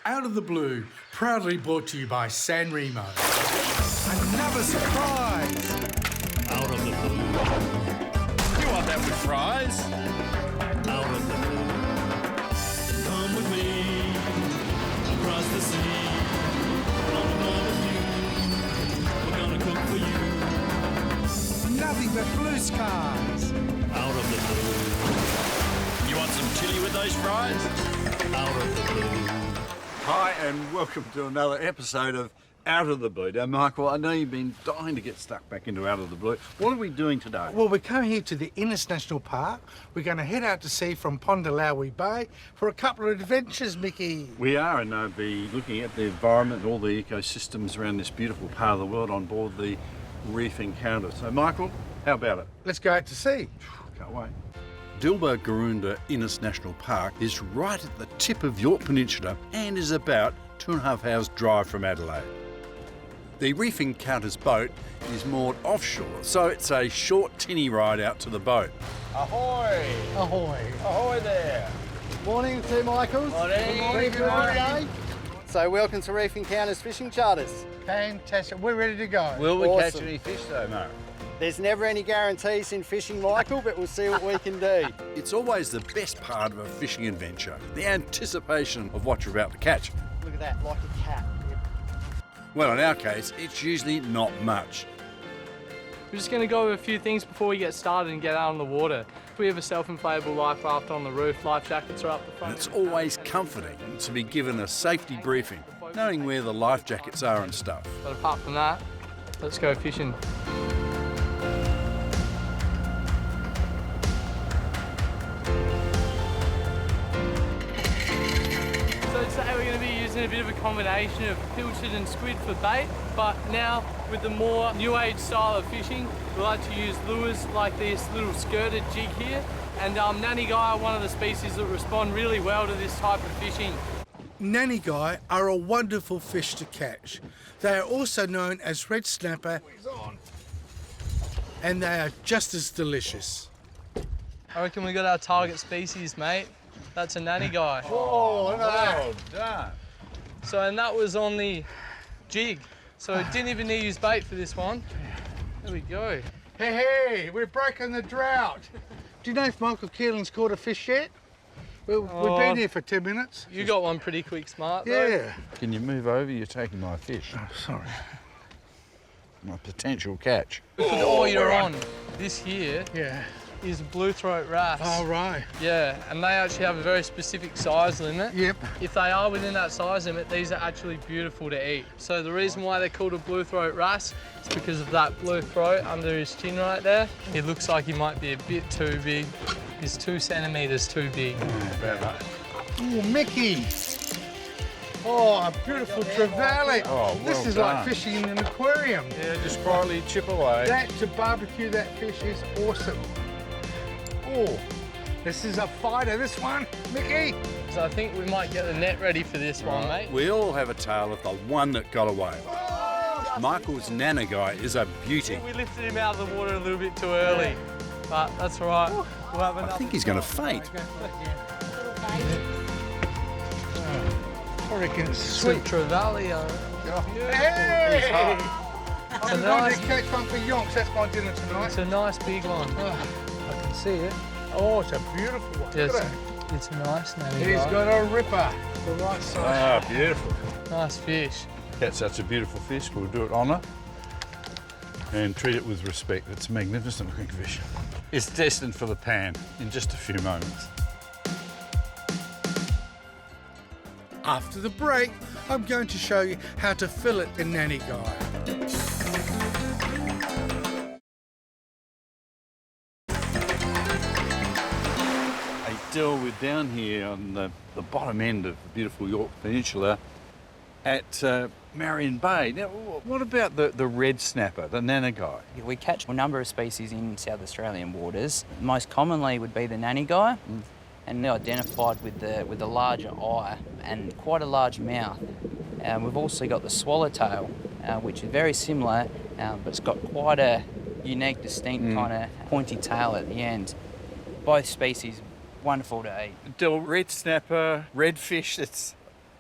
Out of the Blue, proudly brought to you by San Remo. Another surprise! Out of the blue. You want that with fries? Out of the blue. Come with me across the sea. On another view. We're gonna cook for you. Nothing but blue skies. Out of the blue. You want some chili with those fries? Out of the blue. Hi and welcome to another episode of Out of the Blue. Now, Michael, I know you've been dying to get stuck back into Out of the Blue. What are we doing today? Well, we're coming here to the Innes National Park. We're going to head out to sea from Pondalowie Bay for a couple of adventures, Mickey. We are, and I'll be looking at the environment, all the ecosystems around this beautiful part of the world on board the Reef Encounter. So, Michael, how about it? Let's go out to sea. Can't wait. Dilba-Garoonda Innes National Park is right at the tip of York Peninsula and is about 2.5 hours drive from Adelaide. The Reef Encounter's boat is moored offshore, so it's a short tinny ride out to the boat. Ahoy! Ahoy. Ahoy there! Morning, Two Michaels. Morning. Good morning. So welcome to Reef Encounters Fishing Charters. Fantastic. We're ready to go. Will we catch Awesome. any fish though, Mark? There's never any guarantees in fishing, Michael, but we'll see what we can do. It's always the best part of a fishing adventure, the anticipation of what you're about to catch. Look at that, like a cat. Well, in our case, it's usually not much. We're just going to go over a few things before we get started and get out on the water. We have a self-inflatable life raft on the roof, life jackets are up the front. And it's always comforting to be given a safety briefing, knowing where the life jackets are and stuff. But apart from that, let's go fishing. So today we're going to be using a bit of a combination of pilchard and squid for bait, but now with the more new age style of fishing, we like to use lures like this little skirted jig here. And Nannygai are one of the species that respond really well to this type of fishing. Nannygai are a wonderful fish to catch. They are also known as red snapper, and they are just as delicious. I reckon we got our target species, mate. That's a Nannygai. Oh, well done. So, and that was on the jig. So it didn't even need to use bait for this one. There we go. Hey, we're breaking the drought. Do you know if Michael Keelan's caught a fish yet? We've been here for 10 minutes. You got one pretty quick, smart. Though. Yeah. Can you move over? You're taking my fish. Oh, sorry. My potential catch. Oh, you're on. This here Yeah. is blue throat wrasse. Oh, right. Yeah, and they actually have a very specific size limit. Yep. If they are within that size limit, these are actually beautiful to eat. So the reason why they're called a blue throat wrasse is because of that blue throat under his chin right there. He looks like he might be a bit too big. He's 2 centimetres too big. Oh, Mickey. Oh, a beautiful trevally. Oh, This well is done. like fishing in an aquarium. Yeah, just quietly chip away. That, to barbecue that fish is awesome. Oh, this is a fighter, this one, Mickey. So I think we might get the net ready for this one, mate. We all have a tale of the one that got away. Michael's Nannygai is a beauty. We lifted him out of the water a little bit too early, but that's all right. We'll have I another. think he's going to faint. I reckon it's Sweet sweet. trevally. Hey! It's a I'm going nice, to catch one for yonks. That's my dinner tonight. it's a nice big one. I can see it. Oh, it's a beautiful one. Yes, Look at it's a nice it. nanny. He's got a ripper. The right size. Beautiful. Nice fish. That's such a beautiful fish. We'll do it honour and treat it with respect. It's a magnificent looking fish. It's destined for the pan in just a few moments. After the break, I'm going to show you how to fillet a Nannygai. Hey, Dill, we're down here on the bottom end of the beautiful York Peninsula at Marion Bay. Now, what about the red snapper, the Nannygai? We catch a number of species in South Australian waters. Most commonly would be the Nannygai, and they're identified with the larger eye and quite a large mouth. We've also got the swallowtail, which is very similar, but it's got quite a unique, distinct kind of pointy tail at the end. Both species wonderful to eat. Dill, red snapper, red fish,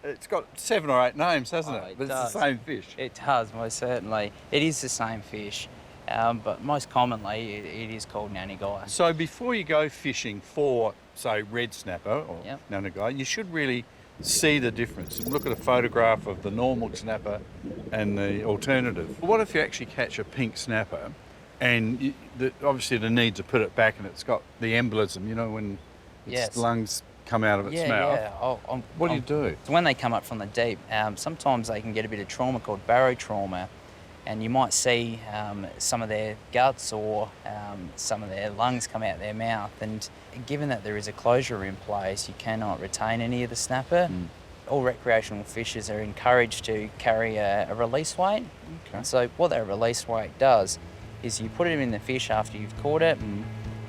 it's got 7 or 8 names, hasn't Oh, it? it But does. it's the same fish. It does, most certainly. It is the same fish, but most commonly it is called Nannygai. So before you go fishing for, say, red snapper or Yep. Nannygai, you should really see the difference. Look at a photograph of the normal snapper and the alternative. What if you actually catch a pink snapper and obviously the need to put it back and it's got the embolism, you know, when its Yes. lungs come out of its mouth? Yeah. What do you do? So when they come up from the deep, sometimes they can get a bit of trauma called barotrauma, and you might see some of their guts or some of their lungs come out their mouth. And given that there is a closure in place, you cannot retain any of the snapper. All recreational fishers are encouraged to carry a release weight. Okay. So what that release weight does is you put it in the fish after you've caught it,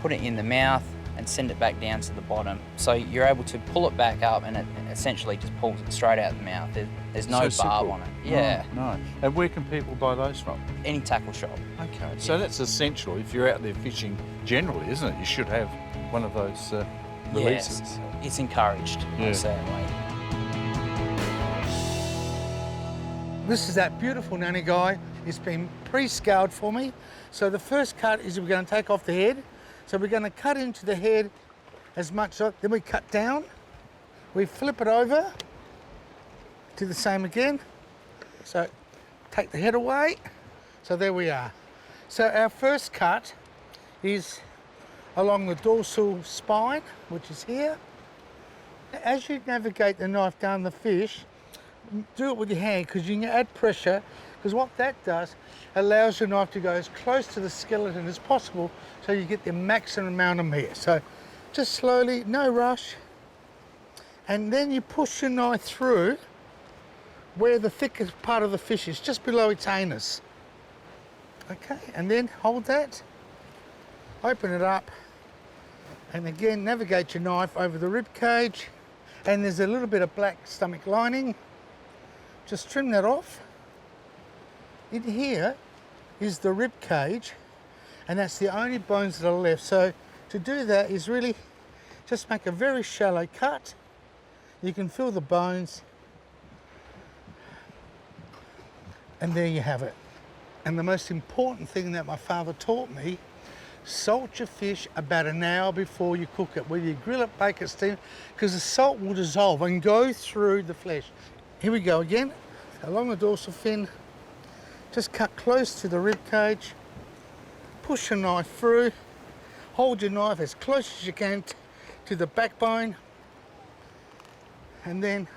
put it in the mouth, and send it back down to the bottom. So you're able to pull it back up and it essentially just pulls it straight out of the mouth. There's no So barb simple. on it. Yeah, No. And where can people buy those from? any tackle shop. Okay. So that's essential. If you're out there fishing generally, isn't it? You should have one of those releases. Yes, it's encouraged, most certainly. This is that beautiful Nannygai. It's been pre-scoured for me. So the first cut is we're going to take off the head. So we're going to cut into the head as much, then we cut down. We flip it over, do the same again. So take the head away. So there we are. So our first cut is along the dorsal spine, which is here. As you navigate the knife down the fish, do it with your hand because you can add pressure, because what that does allows your knife to go as close to the skeleton as possible so you get the maximum amount of meat. So just slowly, no rush, and then you push your knife through where the thickest part of the fish is, just below its anus. Okay, and then hold that, open it up, and again navigate your knife over the rib cage, and there's a little bit of black stomach lining. Just trim that off. In here is the rib cage, and that's the only bones that are left. So to do that is really just make a very shallow cut. You can feel the bones, and there you have it. And the most important thing that my father taught me, salt your fish about an hour before you cook it, whether you grill it, bake it, steam, because the salt will dissolve and go through the flesh. Here we go again, along the dorsal fin, just cut close to the rib cage, push your knife through, hold your knife as close as you can to the backbone, and then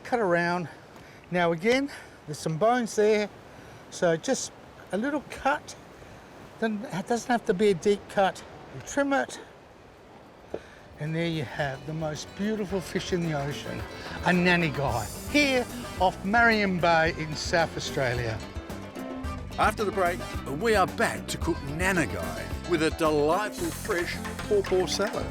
cut around. Now again, there's some bones there, so just a little cut, then it doesn't have to be a deep cut. You trim it, and there you have the most beautiful fish in the ocean, a Nannygai, here off Marion Bay in South Australia. After the break, we are back to cook Nannygai with a delightful fresh pawpaw salad.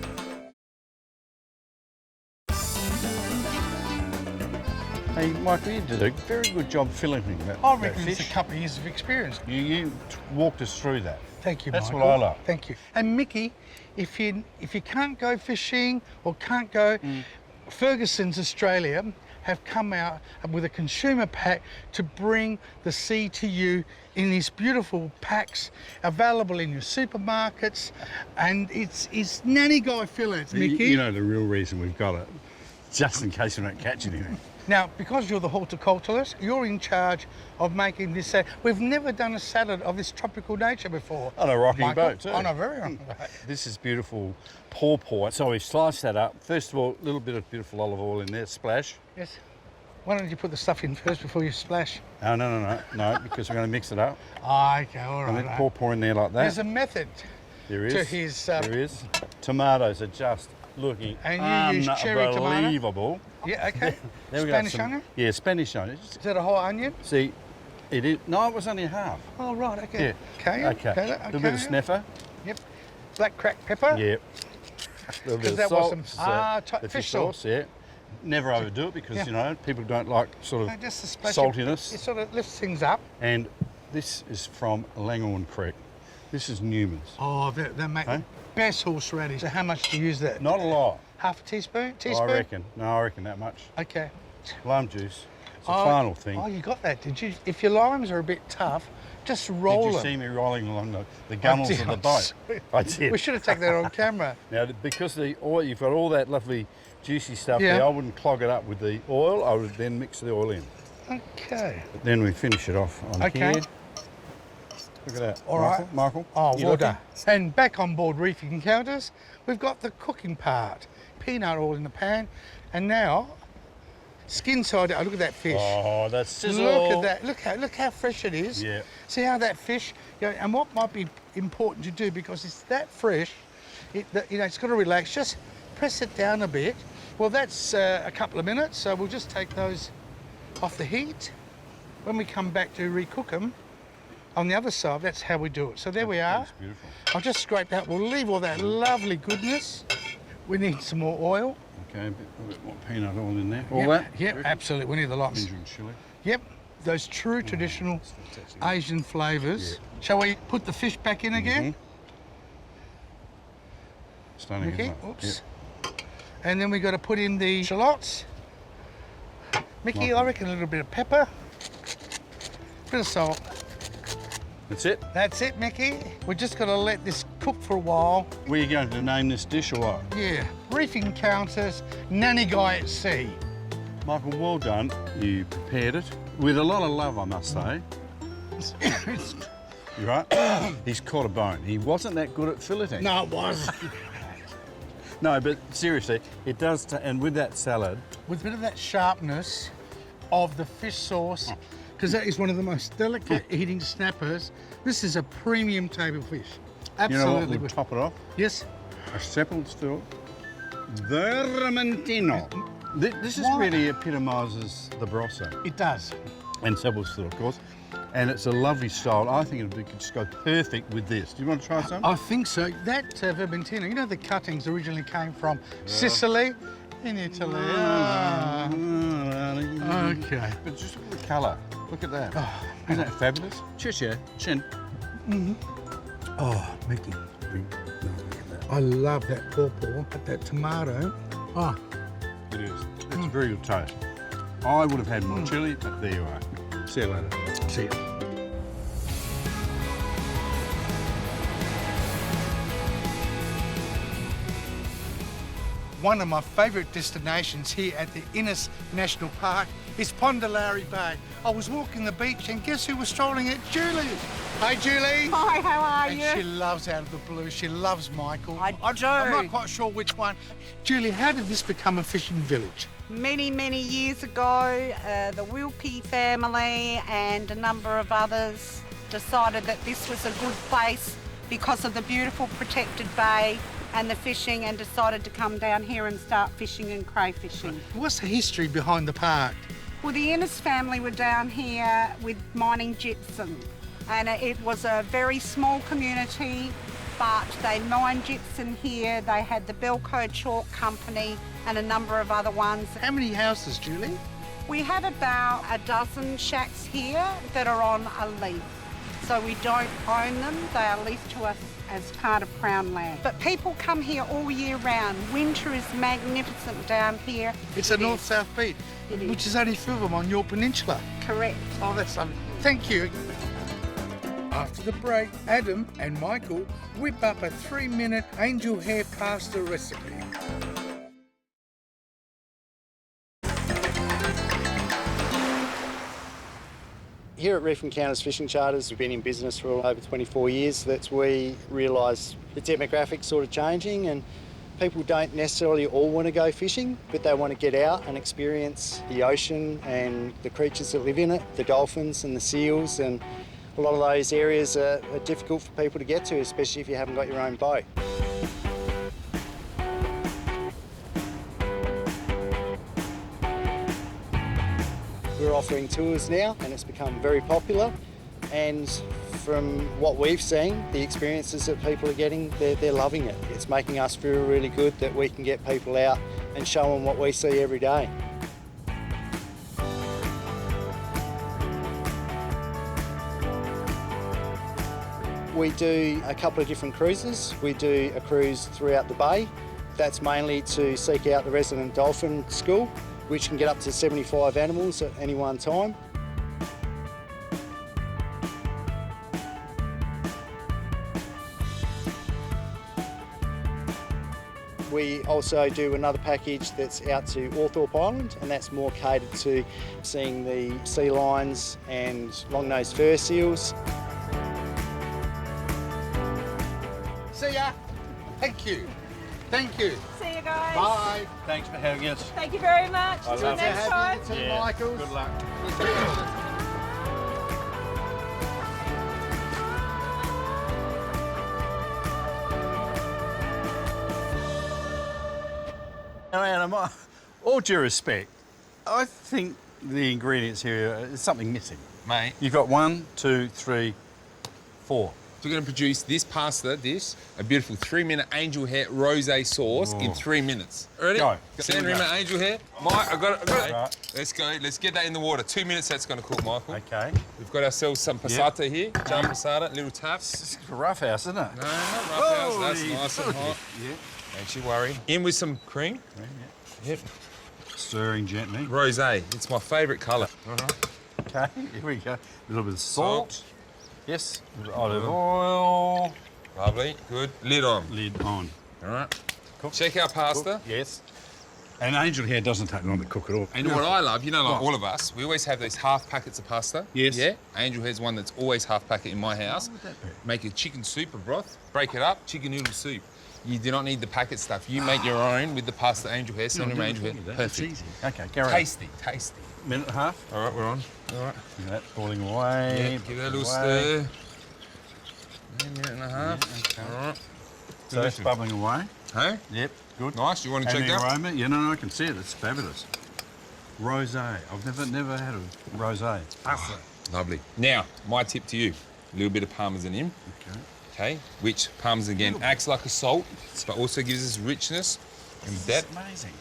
Hey, Michael, you did a very good job filleting that, I that reckon it's fish. a couple of years of experience. You walked us through that. Thank you, That's Michael. what I like. Thank you. And Mickey, if you can't go fishing or can't go, Ferguson's Australia have come out with a consumer pack to bring the sea to you in these beautiful packs available in your supermarkets, and it's Nannygai fillets, Mickey. You know the real reason we've got it, just in case we don't catch anything. Now, because you're the horticulturalist, you're in charge of making this salad. We've never done a salad of this tropical nature before. On a rocking Michael, boat too. On a very rocking boat. This is beautiful pawpaw. So we sliced that up. First of all, a little bit of beautiful olive oil in there, splash. Yes. Why don't you put the stuff in first before you splash? No, because we're going to mix it up. Oh, okay, all And right. then pawpaw in there like that. There's a method There is. to his... there is. Tomatoes are just looking And you use cherry tomato? unbelievable. Yeah, okay. There we Spanish got some, onion? Yeah, Spanish onion. Is that a whole onion? See, it is. No, it was only a half. Oh, right, okay. Yeah. Okay. A little bit of snapper. Yep. Black cracked pepper? Yeah. A little bit of that was salt. some the fish sauce. Yeah. Never overdo it because, Yeah. you know, people don't like sort of No, just a splash. saltiness. It sort of lifts things up. And this is from Langhorne Creek. This is Newman's. Oh, they make Hey? the best horseradish. So how much do you use that? Not a lot. Half a teaspoon? I reckon. No, I reckon that much. Okay. Lime juice. It's a Oh, final thing. Oh, you got that, did you? If your limes are a bit tough, just roll Did you them. see me rolling along the gunnels did, of the I boat? see. I did. We should have taken that on camera. Now, because the oil, you've got all that lovely juicy stuff Yeah. there, I wouldn't clog it up with the oil. I would then mix the oil in. Okay. But then we finish it off on Okay. here. Look at that. All Michael, right. Michael. Oh, you well looking? done. And back on board Reef Encounters, we've got the cooking part. Peanut oil in the pan. And now, skin side out. Look at that fish. Oh, that's sizzle. Look at that. Look how fresh it is. Yeah. See how that fish, and what might be important to do because it's that fresh, it's got to relax. Just press it down a bit. Well, that's a couple of minutes, so we'll just take those off the heat. When we come back to recook them, on the other side, that's how we do it. So there we are. That's beautiful. I'll just scrape that. We'll leave all that lovely goodness. We need some more oil. Okay, a bit more peanut oil in there. All Yep, that? Yep, absolutely. We need the lots. Ginger and chilli. Yep, those true traditional fantastic. Asian flavours. Shall we put the fish back in again? Stunning, Okay, isn't it? oops. And then we got to put in the shallots. Mickey, I reckon a little bit of pepper, bit of salt. Yep. That's it. That's it, Mickey. We're just going to let this cook for a while. Were you going to name this dish or what? Yeah, Reef Encounters, Nannygai at sea. Michael, well done. You prepared it with a lot of love, I must say. You right? He's caught a bone. He wasn't that good at filleting. No, it was. No, but seriously, it does, and with that salad. With a bit of that sharpness of the fish sauce, because that is one of the most delicate eating snappers. This is a premium table fish. You know what Absolutely. would top it off? Yes. A sepal still. Vermentino. This is Why? really epitomises the Barossa. It does. And sepal still, of course. And it's a lovely style. I think it could just go perfect with this. Do you want to try some? I think so. That Vermentino, you know the cuttings originally came from Sicily in Italy. Ah. Okay. But just look at the colour. Look at that. Oh, Isn't that fabulous? Cheers, yeah. Chin. Oh, Mickey. No, look at that. I love that pawpaw, that tomato. Oh, It is. It's a very good taste. I would have had more chilli, but there you are. See you later. see ya. One of my favourite destinations here at the Innis National Park is Pondalowie Bay. I was walking the beach and guess who was strolling it? Julie. Hey, Julie. Hi, how are And you? she loves Out of the Blue. She loves Michael. I do. I'm not quite sure which one. Julie, how did this become a fishing village? Many, many years ago, the Wilkie family and a number of others decided that this was a good place because of the beautiful protected bay and the fishing, and decided to come down here and start fishing and crayfishing. What's the history behind the park? Well, the Innes family were down here with mining gypsum, and it was a very small community, but they mined gypsum here. They had the Belco Chalk Company and a number of other ones. How many houses, Julie? We have about a dozen shacks here that are on a lease. So we don't own them, they are leased to us as part of Crown land. But people come here all year round. Winter is magnificent down here. It's a north-south beat, It is. which is only two of them on your peninsula. Correct. Oh, that's lovely. Thank you. After the break, Adam and Michael whip up a 3-minute angel hair pasta recipe. Here at Reef Encounters Fishing Charters, we've been in business for over 24 years. That's where we realised the demographics sort of changing, and people don't necessarily all want to go fishing, but they want to get out and experience the ocean and the creatures that live in it, the dolphins and the seals, and a lot of those areas are difficult for people to get to, especially if you haven't got your own boat. We're offering tours now, and it's become very popular. And from what we've seen, the experiences that people are getting, they're loving it. It's making us feel really good that we can get people out and show them what we see every day. We do a couple of different cruises. We do a cruise throughout the bay. That's mainly to seek out the resident dolphin school. which can get up to 75 animals at any one time. We also do another package that's out to Orthorpe Island, and that's more catered to seeing the sea lions and long-nosed fur seals. See ya. Thank you. Thank you. See you guys. Bye. Thanks for having us. Thank you very much. Till next time. Michaels. Good luck. Now, Anna, all due respect, I think the ingredients here is something missing. Mate, You've got 1, 2, 3, 4. we're going to produce this pasta dish, a beautiful 3-minute angel hair rosé sauce in 3 minutes. Ready? Go. San Here we Remo go. angel hair. Mike, I got it. Right. Let's go. Let's get that in the water. 2 minutes that's going to cook, Michael. Okay. We've got ourselves some passata here. Jam passata, little tap. It's a rough house, isn't it? No, not rough house. That's Holy nice and hot. Yeah. Don't you worry. In with some cream. Yep. Stirring gently. Rosé. It's my favourite colour. Okay, here we go. A little bit of salt. Yes. A little olive oil. Lovely. Good. Lid on. Lid on. All right. Check our pasta. Yes. And angel hair doesn't take long to cook at all. And what I love, like all of us, we always have these half packets of pasta. Yes. Yeah. Angel hair's one that's always half packet in my house. What would that be? Make a chicken soup or broth, break it up, chicken noodle soup. You do not need the packet stuff. You make your own with the pasta angel hair, cinnamon angel hair. It's Perfect. easy. Okay, carry on. Tasty, tasty. Minute and a half. All right, we're on. All right. Look at that boiling away. Yeah, give that a little away. stir. Yeah, minute and a half. All right. So it's bubbling away. Hey? Yep, good. Nice. You want to And check the that? aroma? Yeah, no, I can see it. It's fabulous. Rosé. I've never had a rosé. Lovely. Now, my tip to you: a little bit of parmesan in. Okay. Okay, which parmesan again acts like a salt, but also gives us richness and depth. Amazing.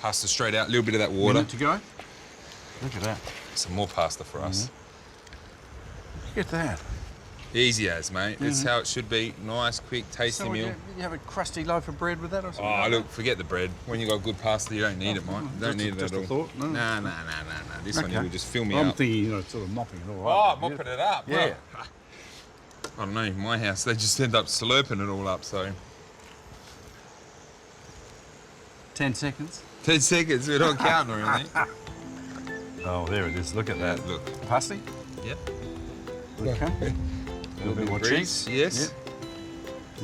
Pasta straight out, a little bit of that water. Minute to go. Look at that. Some more pasta for us. Look at that. Easy as, mate. That's how it should be. Nice, quick, tasty So meal. you have a crusty loaf of bread with that or something? Oh, like look, forget the bread. When you got good pasta, you don't need it, mate. You don't need it just at a all. thought, no? Nah. This one Okay. here will just fill me I'm up. thinking, sort of mopping it all Oh, up. mopping it up. Yeah. Well, I don't know, in my house, they just end up slurping it all up, so. 10 seconds. 10 seconds, we're not counting or anything. Oh, there it is. Look at that. Look. Parsley? Yep. Okay. A little bit more grease, cheese. yes. Yep.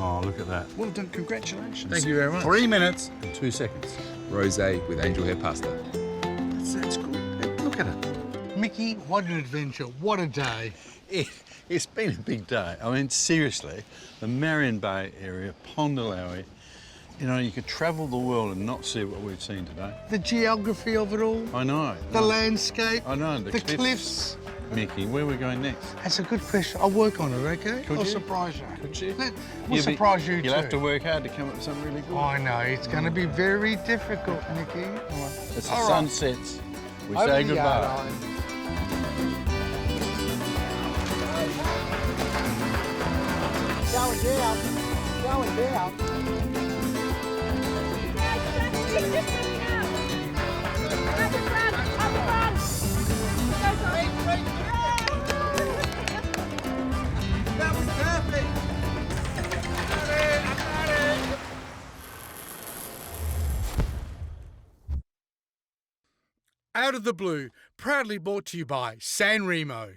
Oh, look at that. Well done. Congratulations. Thank you very much. 3 minutes and 2 seconds. Rosé with angel hair pasta. That's good. Look at it. Mickey, what an adventure. What a day. It's been a big day. I mean, seriously, the Marion Bay area, Pondalowie, you could travel the world and not see what we've seen today. The geography of it all, I know. the landscape, I know. the cliffs. Mickey, where are we going next? That's a good question. I'll work on it, okay? Could I'll you? surprise you. Could you? We'll surprise you too. You'll have to work hard to come up with something really good. I know, it's going to be very difficult, Mickey. As the All sun right. sets, we Over say the goodbye. yard line. Going down. Going down. That was perfect. Out of the Blue, proudly brought to you by San Remo.